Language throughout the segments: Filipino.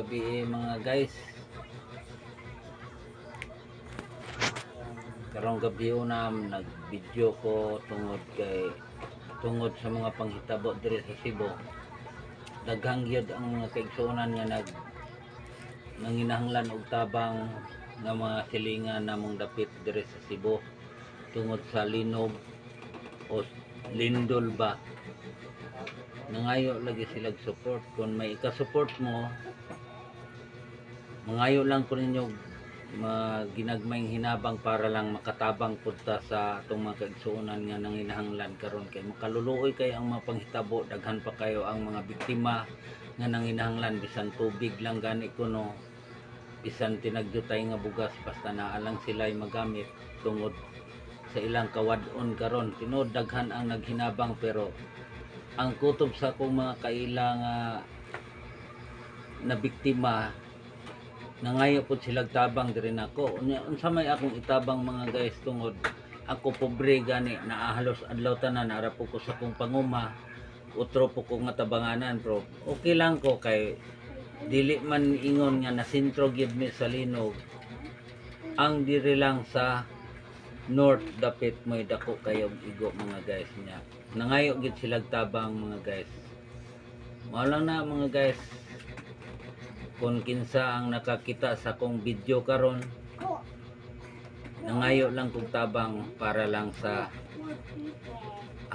gabi mga guys. Karong gabi na nag-video ko tungod sa mga panghitabo diri sa Cebu. Daghang gyud ang mga kaigsuonan nga nanginahanglan og tabang nga mga silingan namong dapit diri sa Cebu tungod sa linog o lindol ba. Nangayo lagi sila support. Kung may ika-support mo, mangayo lang ko ninyo ginagmayng hinabang para lang makatabang punta sa itong mga kaigsuonan nga nanginahanglan karon kay makaluluoy kay ang mga panghitabo. Daghan pa kayo ang mga biktima nga nanginahanglan, bisan tubig lang gani kuno, bisan tinagdutay nga bugas, basta naa lang sila'y magamit tungod sa ilang kawadon karon. Tinuod daghan ang naghinabang, pero ang kutob sa akong mga kailang na biktima, nangayo po sila tabang diri nako. Unsa may akong itabang mga guys, tungod ako pobre gani, naahalos adlaw tanan ara po ko sa akong panguma, utro po ko nga tabanganan, pero okay lang ko kay dili man ingon nga nasintro gyud mi sa linog. Ang diri lang sa north dapit may dako kayong igo mga guys niya. Nangayo gyud sila tabang mga guys. Mao lang na mga guys. Kung kinsa ang nakakita sa akong video karon, nangayo lang kong tabang para lang sa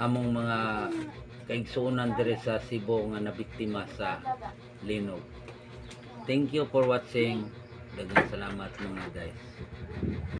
among mga kaigsuonan diri sa Cebu nga nabiktima sa linog. Thank you for watching. Daghang salamat mga guys.